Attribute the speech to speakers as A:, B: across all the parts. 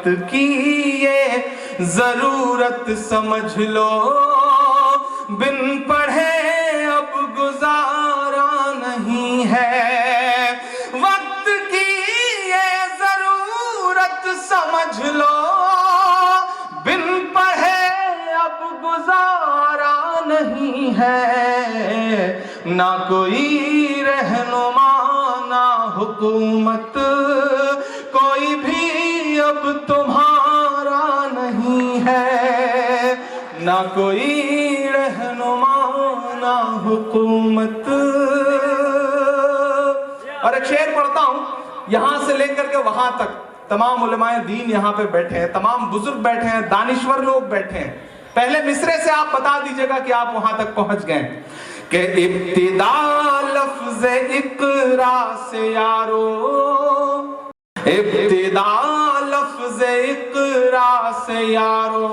A: وقت کی یہ ضرورت سمجھ لو، بن پڑھے اب گزارا نہیں ہے، وقت کی یہ ضرورت سمجھ لو، بن پڑھے اب گزارا نہیں ہے، نہ کوئی رہنما نہ حکومت، کوئی بھی اب تمہارا نہیں ہے، نہ کوئی رہنما نہ حکومت۔ اور ایک شعر پڑھتا ہوں، یہاں سے لے کر کے وہاں تک تمام علماء دین یہاں پہ بیٹھے ہیں، تمام بزرگ بیٹھے ہیں، دانشور لوگ بیٹھے ہیں، پہلے مصرے سے آپ بتا دیجئے گا کہ آپ وہاں تک پہنچ گئے کہ ابتدا لفظ اقرا سے یارو، ابتدا لفظ اقرا سے یارو،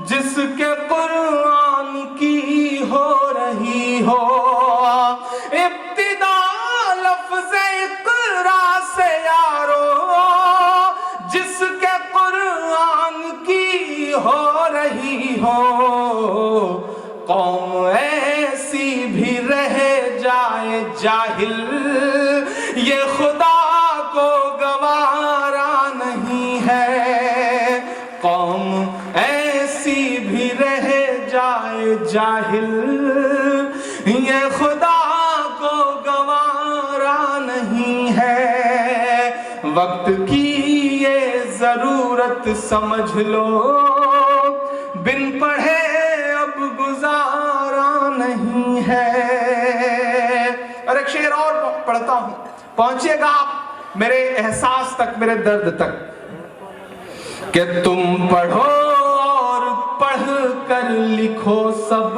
A: جس کے قرآن کی ہو رہی ہو، ابتدا لفظ اقرا سے یارو، جس کے قرآن کی ہو رہی ہو، قوم ایسی بھی رہ جائے جاہل، یہ خدا کو گوارا نہیں ہے، قوم ایسی بھی رہ جائے جاہل، یہ خدا کو گوارا نہیں ہے، وقت کی یہ ضرورت سمجھ لو، بن پڑھے اب گزارا نہیں ہے۔ اور ایک شعر اور پڑھتا ہوں، پہنچیے گا آپ میرے احساس تک، میرے درد تک، کہ تم پڑھو اور پڑھ کر لکھو سب،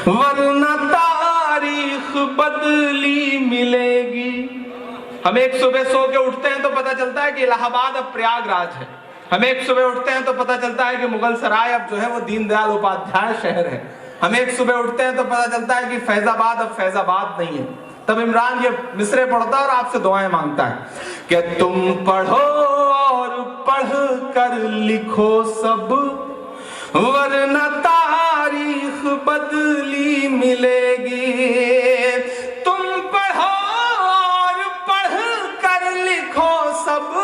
A: ورنہ تاریخ بدلی ملے گی۔ ہم ایک صبح سو کے اٹھتے ہیں تو پتہ چلتا ہے کہ الہ آباد اب پریاگ راج ہے، ہم ایک صبح اٹھتے ہیں تو پتہ چلتا ہے کہ مغل سرائے اب جو ہے وہ دین دیال اپادھیائے شہر ہے، ہم ایک صبح اٹھتے ہیں تو پتہ چلتا ہے کہ فیض آباد اب فیض آباد نہیں ہے۔ تب عمران یہ مصرے پڑھتا ہے اور آپ سے دعائیں مانگتا ہے کہ تم پڑھو اور پڑھ کر لکھو سب، ورنہ تاریخ بدلی ملے گی، تم پڑھو اور پڑھ کر لکھو سب،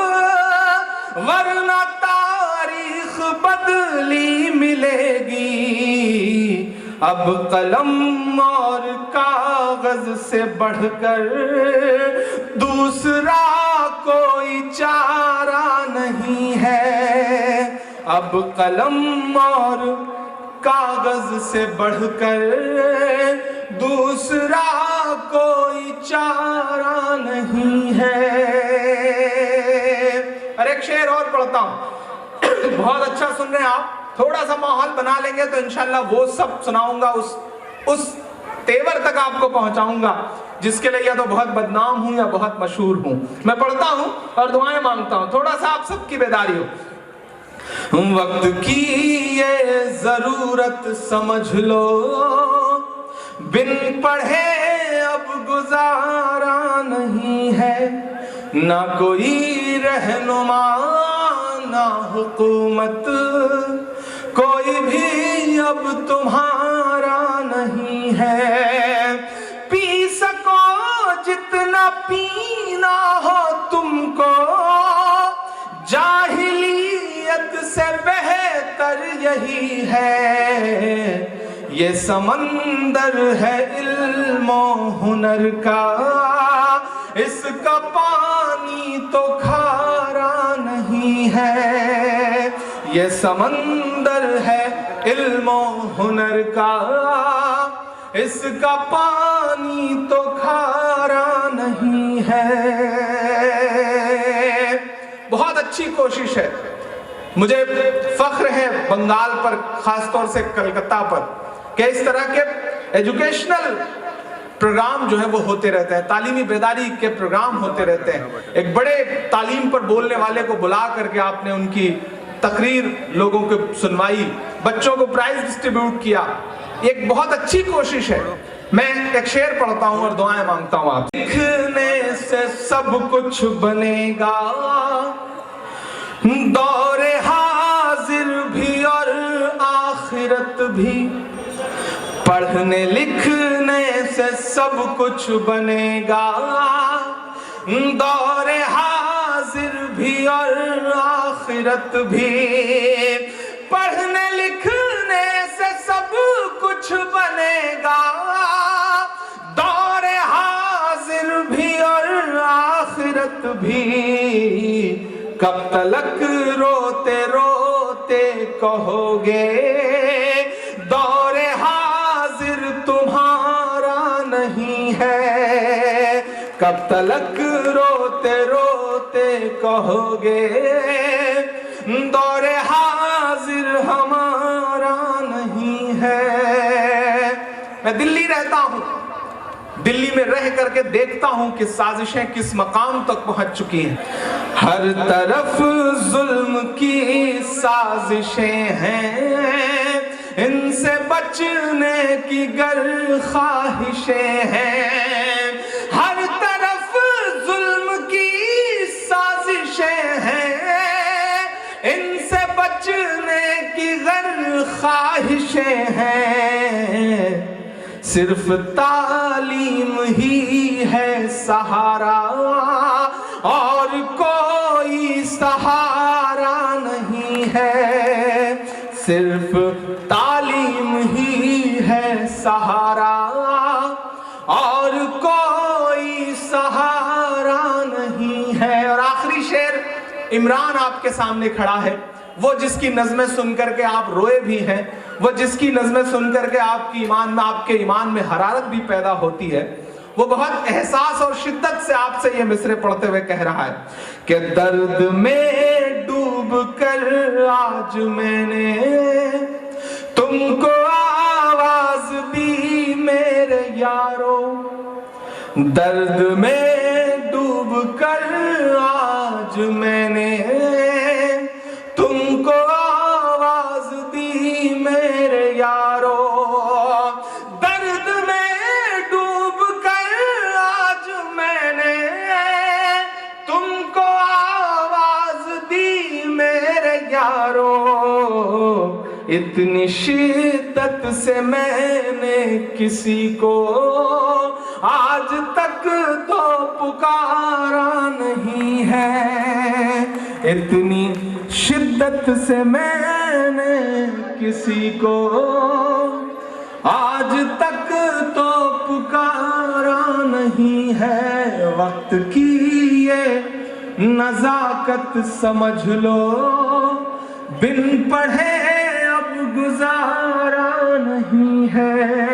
A: ورنہ تاریخ بدلی ملے گی، اب قلم اور کاغذ سے بڑھ کر دوسرا کوئی چارہ نہیں ہے، اب قلم اور کاغذ سے بڑھ کر دوسرا کوئی چارہ نہیں ہے۔ اور ایک شعر اور پڑھتا ہوں، بہت اچھا سن رہے ہیں آپ، تھوڑا سا ماحول بنا لیں گے تو انشاءاللہ وہ سب سناؤں گا، اس تیور تک آپ کو پہنچاؤں گا جس کے لیے یا تو بہت بدنام ہوں یا بہت مشہور ہوں۔ میں پڑھتا ہوں اور دعائیں مانگتا ہوں، تھوڑا سا آپ سب کی بیداری ہو۔ وقت کی یہ ضرورت سمجھ لو، بن پڑھے اب گزارا نہیں ہے، نہ کوئی رہنما نہ حکومت، کوئی بھی اب تمہارا نہیں ہے، پی سکو جتنا پینا ہو تم کو، جاہلیت سے بہتر یہی ہے، یہ سمندر ہے علم و ہنر کا، اس کا پانی تو کھارا نہیں ہے، یہ سمندر ہے علم و ہنر کا، اس کا پانی تو کھارا نہیں ہے۔ بہت اچھی کوشش ہے، مجھے فخر ہے بنگال پر، خاص طور سے کلکتہ پر، کہ اس طرح کے ایجوکیشنل پروگرام جو ہے وہ ہوتے رہتے ہیں، تعلیمی بیداری کے پروگرام ہوتے رہتے ہیں۔ ایک بڑے تعلیم پر بولنے والے کو بلا کر کے آپ نے ان کی تقریر لوگوں کو سنوائی، بچوں کو پرائز ڈسٹریبیوٹ کیا، ایک بہت اچھی کوشش ہے۔ میں ایک شعر پڑھتا ہوں اور دعائیں مانگتا ہوں آپ. لکھنے سے سب کچھ بنے گا، دور حاضر بھی اور آخرت بھی. پڑھنے لکھنے سے سب کچھ بنے گا، دور حاضر بھی اور آخرت بھی. پڑھنے لکھنے سے سب کچھ بنے گا، دور حاضر بھی اور آخرت بھی. کب تلک روتے روتے کہو گے دور حاضر تمہارا نہیں ہے. کب تلک روتے روتے کہو گے دور حاضر ہمارا نہیں ہے. میں دلی رہتا ہوں، دلی میں رہ کر کے دیکھتا ہوں کہ سازشیں کس مقام تک پہنچ چکی ہیں. ہر طرف ظلم کی سازشیں ہیں، ان سے بچنے کی گر خواہشیں ہیں. ہر طرف ظلم کی سازشیں ہیں، ان سے بچنے کی گر خواہشیں ہیں. صرف تعلیم ہی ہے سہارا اور کوئی سہارا نہیں ہے. صرف تعلیم ہی ہے سہارا اور کوئی سہارا نہیں ہے. اور آخری شعر عمران آپ کے سامنے کھڑا ہے، وہ جس کی نظمیں سن کر کے آپ روئے بھی ہیں، وہ جس کی نظمیں سن کر کے آپ کے ایمان میں حرارت بھی پیدا ہوتی ہے. وہ بہت احساس اور شدت سے آپ سے یہ مصرعے پڑھتے ہوئے کہہ رہا ہے کہ درد میں ڈوب کر آج میں نے تم کو آواز دی میرے یارو. درد میں ڈوب کر آج میں نے تم کو آواز دی میرے یارو. درد میں ڈوب کر آج میں نے تم کو آواز دی میرے یارو. اتنی شدت سے میں نے کسی کو آج تک تو پکارا نہیں ہے. اتنی شدت سے میں نے کسی کو آج تک تو پکارا نہیں ہے. وقت کی یہ نزاکت سمجھ لو، بن پڑھے اب گزارا نہیں ہے.